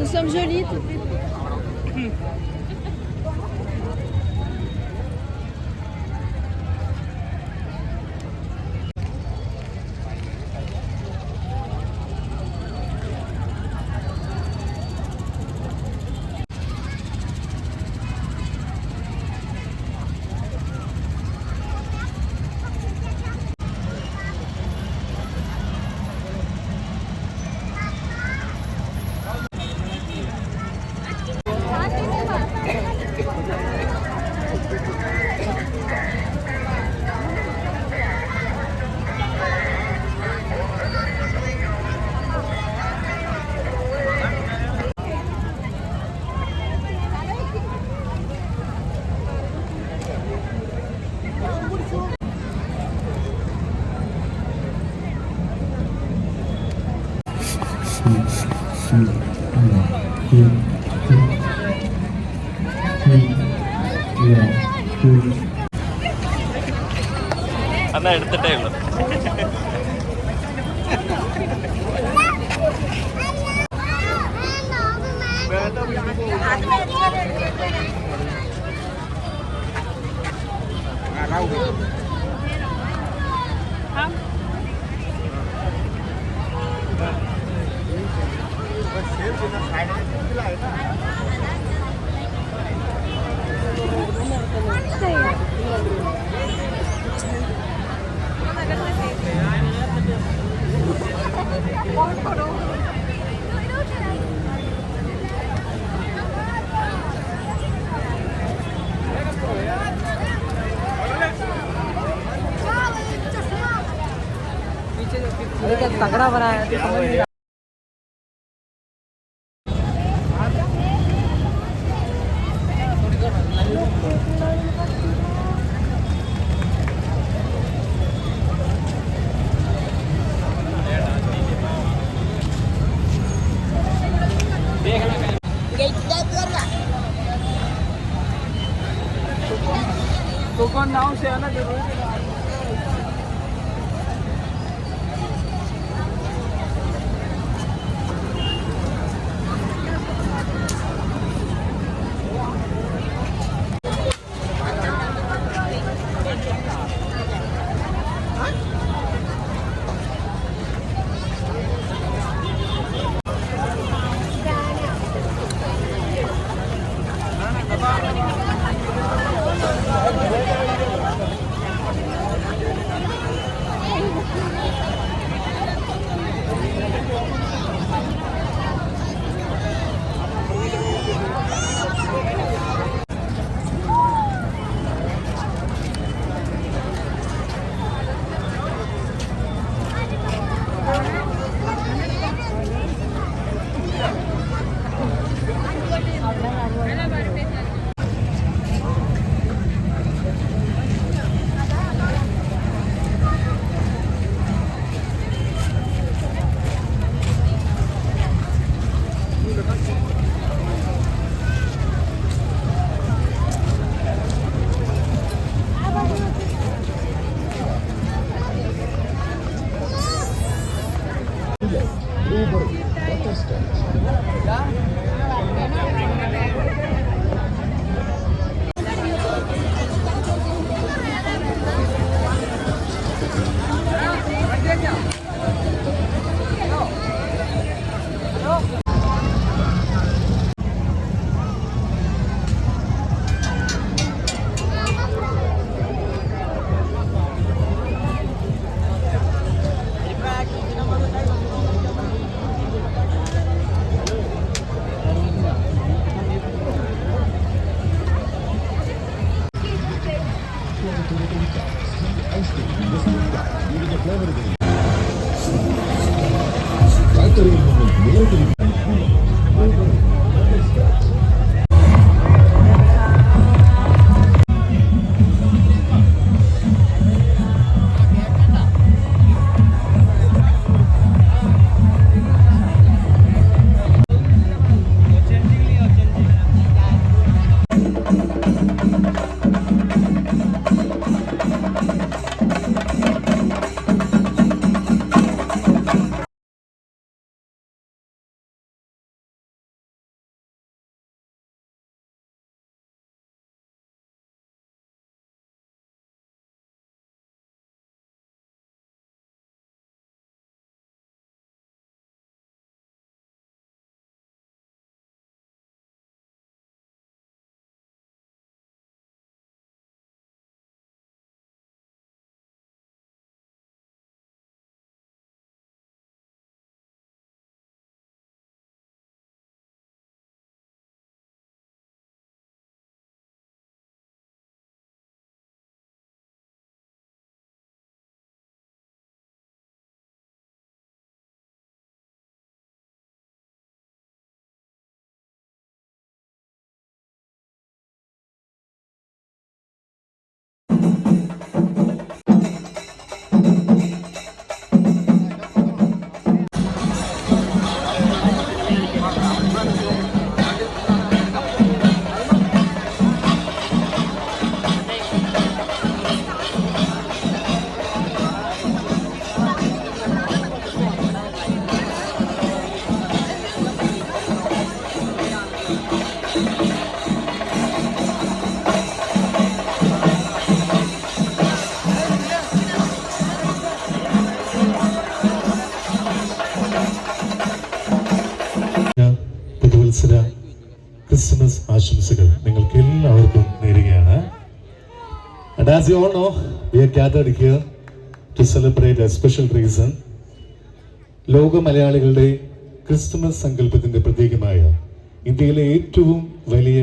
Nous sommes jolies. അന്നാ എടുത്തിട്ടേ ഉള്ളു. तगड़ा बना है। दुकान नाव से आना जरूरी है। And as you all know, we are gathered here to celebrate a special reason. ലോക മലയാളികളുടെ ക്രിസ്തുമസ് സങ്കല്പത്തിന്റെ പ്രതീകമായ ഇന്ത്യയിലെ ഏറ്റവും വലിയ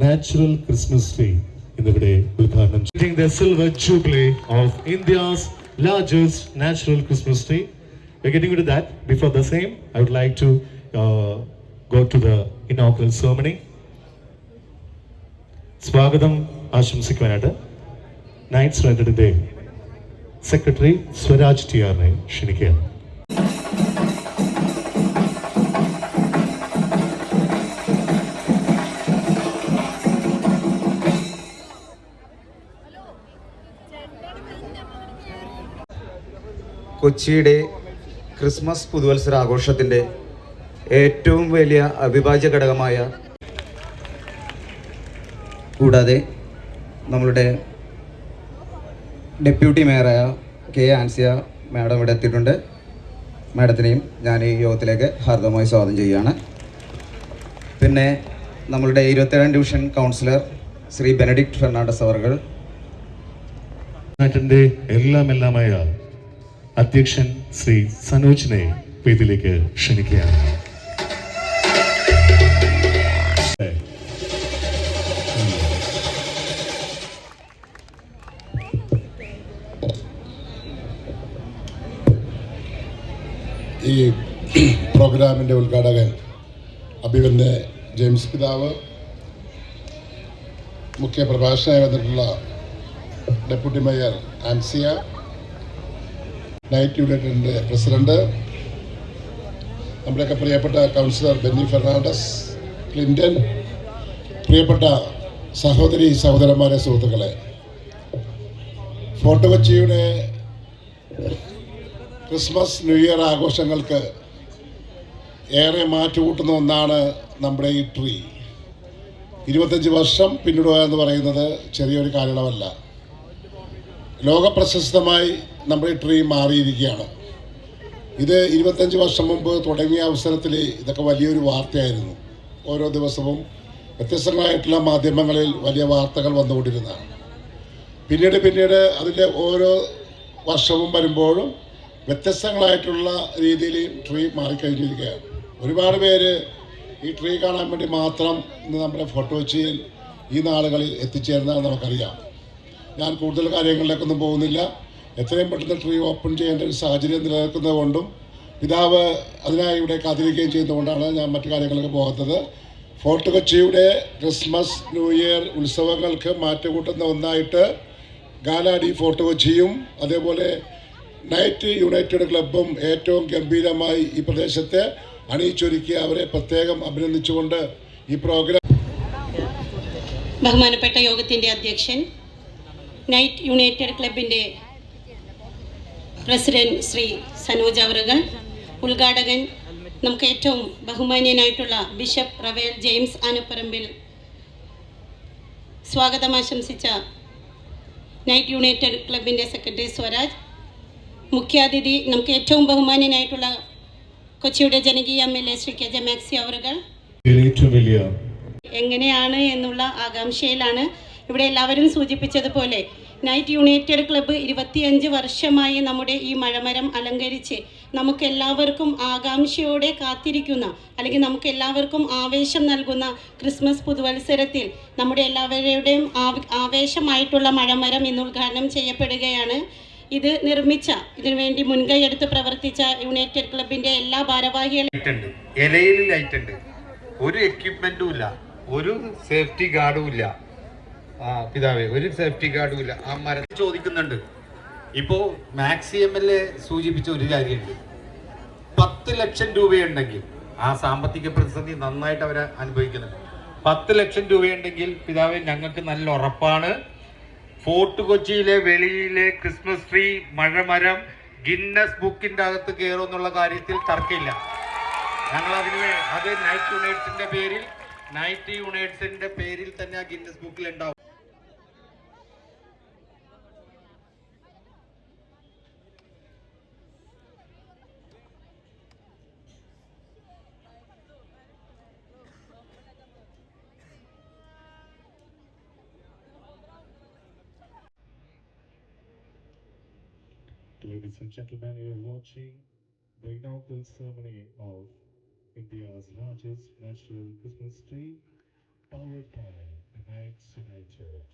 നാച്ചുറൽ ക്രിസ്മസ് ട്രീ ഇന്നിവിടെ ഉദ്ഘാടനം ചെയ്തു. The silver jubilee of India's largest natural Christmas tree. We're getting into that. Before the same, I would like to go to the inaugural ceremony. സ്വാഗതം ആശംസിക്കുവാനായിട്ട് നൈറ്റ്സ് റെന്റഡിന്റെ സെക്രട്ടറി സ്വരാജ് ടിആറിനെ ക്ഷണിക്കുകയാണ്. കൊച്ചിയുടെ ക്രിസ്മസ് പുതുവത്സര ആഘോഷത്തിൻ്റെ ഏറ്റവും വലിയ അവിഭാജ്യ ഘടകമായ കൂടാതെ നമ്മളുടെ ഡെപ്യൂട്ടി മേയറായ കെ ആൻസിയ മാഡം ഇവിടെ എത്തിയിട്ടുണ്ട്. മാഡത്തിനെയും ഞാൻ ഈ യോഗത്തിലേക്ക് ഹാർദവമായി സ്വാഗതം ചെയ്യുകയാണ്. പിന്നെ നമ്മളുടെ 27ാം ഡിവിഷൻ കൗൺസിലർ ശ്രീ ബെനഡിക്ട് ഫെർണാണ്ടസ് അവർകൾ, നാട്ടിന്റെ എല്ലാമായ അധ്യക്ഷൻ ശ്രീ സനോജിനെ വേദിയിലേക്ക് ക്ഷണിക്കുകയാണ്. ഈ പ്രോഗ്രാമിൻ്റെ ഉദ്ഘാടകൻ അഭിവന്യ ജെയിംസ് പിതാവ്, മുഖ്യ പ്രഭാഷകനായി വന്നിട്ടുള്ള deputy mayor Ansiya, night യുണൈറ്റഡിൻ്റെ president, നമ്മുടെയൊക്കെ പ്രിയപ്പെട്ട കൗൺസിലർ ബെന്നി ഫെർണാണ്ടസ്, ക്ലിൻ്റൺ, പ്രിയപ്പെട്ട സഹോദരി സഹോദരന്മാരെ, സുഹൃത്തുക്കളെ, ഫോർട്ട് കൊച്ചിയുടെ ക്രിസ്മസ് ന്യൂ ഇയർ ആഘോഷങ്ങൾക്ക് ഏറെ മാറ്റുകൂട്ടുന്ന ഒന്നാണ് നമ്മുടെ ഈ ട്രീ. 25 വർഷം പിന്നിടുക എന്ന് പറയുന്നത് ചെറിയൊരു കാലയളവല്ല. ലോകപ്രശസ്തമായി നമ്മുടെ ഈ ട്രീ മാറിയിരിക്കുകയാണ്. ഇത് 25 വർഷം മുമ്പ് തുടങ്ങിയ അവസരത്തിൽ ഇതൊക്കെ വലിയൊരു വാർത്തയായിരുന്നു. ഓരോ ദിവസവും വ്യത്യസ്തങ്ങളായിട്ടുള്ള മാധ്യമങ്ങളിൽ വലിയ വാർത്തകൾ വന്നുകൊണ്ടിരുന്നതാണ്. പിന്നീട് അതിൻ്റെ ഓരോ വർഷവും വരുമ്പോഴും വ്യത്യസ്തങ്ങളായിട്ടുള്ള രീതിയിൽ ട്രീ മാറിക്കഴിഞ്ഞിരിക്കുകയാണ്. ഒരുപാട് പേര് ഈ ട്രീ കാണാൻ വേണ്ടി മാത്രം ഇന്ന് നമ്മുടെ ഫോർട്ട് കൊച്ചിയിൽ ഈ നാളുകളിൽ എത്തിച്ചേരുന്നതാണ് നമുക്കറിയാം. ഞാൻ കൂടുതൽ കാര്യങ്ങളിലേക്കൊന്നും പോകുന്നില്ല. എത്രയും പെട്ടെന്ന് ട്രീ ഓപ്പൺ ചെയ്യേണ്ട ഒരു സാഹചര്യം നിലനിൽക്കുന്നത് കൊണ്ടും പിതാവ് അതിനായി ഇവിടെ കാത്തിരിക്കുകയും ചെയ്യുന്നതുകൊണ്ടാണ് ഞാൻ മറ്റു കാര്യങ്ങൾക്ക് പോകാത്തത്. ഫോർട്ട് കൊച്ചിയുടെ ക്രിസ്മസ് ന്യൂ ഇയർ ഉത്സവങ്ങൾക്ക് മാറ്റുകൂട്ടുന്ന ഒന്നായിട്ട് ഗാലാഡി ഫോർട്ട് കൊച്ചിയും അതേപോലെ നൈറ്റ് യുണൈറ്റഡ് ക്ലബ്ബും ഏറ്റവും ഗംഭീരമായി ഈ പ്രദേശത്തെ അണിയിച്ചൊരുക്കി അവരെ പ്രത്യേകം അഭിനന്ദിച്ചുകൊണ്ട് ഈ പ്രോഗ്രാം. ബഹുമാനപ്പെട്ട യോഗത്തിൻ്റെ അധ്യക്ഷൻ, നൈറ്റ് യുണൈറ്റഡ് ക്ലബിൻ്റെ പ്രസിഡന്റ് ശ്രീ സനോജ് അവറുകൾ, ഉദ്ഘാടകൻ നമുക്ക് ഏറ്റവും ബഹുമാന്യനായിട്ടുള്ള ബിഷപ്പ് റവേൽ ജെയിംസ് ആനപ്പറമ്പിൽ, സ്വാഗതം ആശംസിച്ച നൈറ്റ് യുണൈറ്റഡ് ക്ലബിൻ്റെ സെക്രട്ടറി സ്വരാജ്, മുഖ്യാതിഥി നമുക്ക് ഏറ്റവും ബഹുമാന്യനായിട്ടുള്ള കൊച്ചിയുടെ ജനകീയ MLA Shri K J maxi അവറുകൾ. എങ്ങനെയാണ് എന്നുള്ള ആകാംക്ഷയിലാണ്. ഇവിടെ എല്ലാവരും സൂചിപ്പിച്ചതുപോലെ നൈറ്റ് യുണൈറ്റഡ് ക്ലബ്ബ് 25 വർഷമായി നമ്മുടെ ഈ മഴമരം അലങ്കരിച്ച് നമുക്കെല്ലാവർക്കും ആകാംക്ഷയോടെ കാത്തിരിക്കുന്ന, അല്ലെങ്കിൽ നമുക്കെല്ലാവർക്കും ആവേശം നൽകുന്ന ക്രിസ്മസ് പുതുവത്സരത്തിൽ നമ്മുടെ എല്ലാവരുടെയും ആവേശമായിട്ടുള്ള മഴമരം ഇന്ന് ഉദ്ഘാടനം ചെയ്യപ്പെടുകയാണ്. ഇത് നിർമ്മിച്ച, ഇതിനുവേണ്ടി മുൻകൈയെടുത്ത് പ്രവർത്തിച്ച യുണൈറ്റഡ് ക്ലബിൻ്റെ എല്ലാ ഭാരവാഹികളും ഇലയിൽ ലൈറ്റ് ഉണ്ട്, ഒരു എക്യുപ്മെന്റും ഇല്ല, ഒരു സേഫ്റ്റി ഗാർഡും ഇല്ല. പിതാവേ, ഒരു സേഫ്റ്റി ഗാർഡും ഇല്ല. ആ മരത്തിൽ ചോദിക്കുന്നുണ്ട്. ഇപ്പോൾ മാക്സി MLA സൂചിപ്പിച്ച ഒരു കാര്യമുണ്ട്. 10 ലക്ഷം രൂപയുണ്ടെങ്കിൽ, ആ സാമ്പത്തിക പ്രതിസന്ധി നന്നായിട്ട് അവർ അനുഭവിക്കുന്നുണ്ട്. 10 ലക്ഷം രൂപയുണ്ടെങ്കിൽ പിതാവേ, ഞങ്ങൾക്ക് നല്ല ഉറപ്പാണ് ഫോർട്ട് കൊച്ചിയിലെ വെളിയിലെ ക്രിസ്മസ് ട്രീ മഴമരം ഗിന്നസ് ബുക്കിന്റെ അകത്ത് കയറും എന്നുള്ള കാര്യത്തിൽ തർക്കമില്ല. ഞങ്ങൾ അത് നൈറ്റ് യുണൈറ്റ്സിന്റെ പേരിൽ തന്നെ ആ ഗിന്നസ് ബുക്കിൽ ഉണ്ടാവും. Ladies and gentlemen, you are watching the inaugural ceremony of India's largest natural Christmas tree, powered by the Knights United.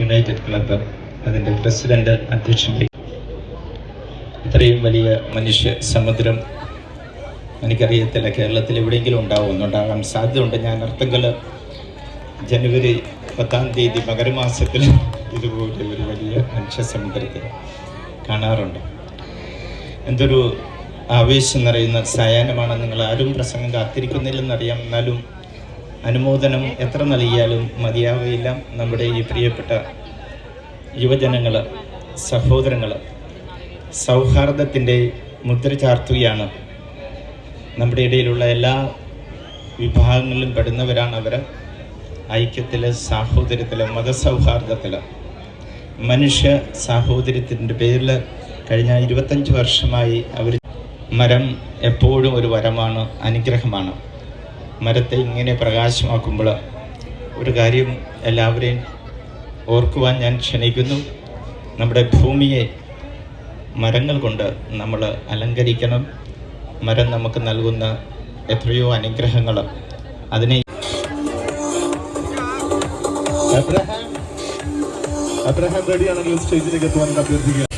United club അതിൻ്റെ പ്രസിഡന്റ് അധ്യക്ഷൻ, ഇത്രയും വലിയ മനുഷ്യ സമുദ്രം എനിക്കറിയത്തില്ല കേരളത്തിൽ എവിടെയെങ്കിലും ഉണ്ടാകാൻ സാധ്യതയുണ്ട്. ഞാൻ അർത്തങ്കൽ ജനുവരി 10-ാം തീയതി മകരമാസത്തിൽ ഇതുപോലെ ഒരു വലിയ മനുഷ്യ സമുദ്രത്തെ കാണാറുണ്ട്. എന്തൊരു ആവേശം നിറയുന്ന സായാഹ്നമാണ്. നിങ്ങൾ ആരും പ്രസംഗം കാത്തിരിക്കുന്നില്ലെന്നറിയാം, എന്നാലും അനുമോദനം എത്ര നൽകിയാലും മതിയാവുകയില്ല. നമ്മുടെ ഈ പ്രിയപ്പെട്ട യുവജനങ്ങൾ, സഹോദരങ്ങൾ സൗഹാർദ്ദത്തിൻ്റെ മുദ്ര ചാർത്തുകയാണ്. നമ്മുടെ ഇടയിലുള്ള എല്ലാ വിഭാഗങ്ങളിലും പെടുന്നവരാണ് അവർ. ഐക്യത്തിൽ, സാഹോദര്യത്തിൽ, മതസൗഹാർദ്ദത്തിൽ, മനുഷ്യ സാഹോദര്യത്തിൻ്റെ പേരിൽ കഴിഞ്ഞ 25 വർഷമായി അവർ മരം എപ്പോഴും ഒരു വരമാണ്, അനുഗ്രഹമാണ്. മരത്തെ ഇങ്ങനെ പ്രകാശമാക്കുമ്പോൾ ഒരു കാര്യം എല്ലാവരെയും ഓർക്കുവാൻ ഞാൻ ക്ഷണിക്കുന്നു. നമ്മുടെ ഭൂമിയെ മരങ്ങൾ കൊണ്ട് നമ്മൾ അലങ്കരിക്കണം. മരം നമുക്ക് നൽകുന്ന എത്രയോ അനുഗ്രഹങ്ങൾ, അതിനെ അബ്രഹാം റെഡിയാണെങ്കിൽ സ്റ്റേജിലേക്ക് എത്തുവാൻ അഭ്യർത്ഥിക്കുക.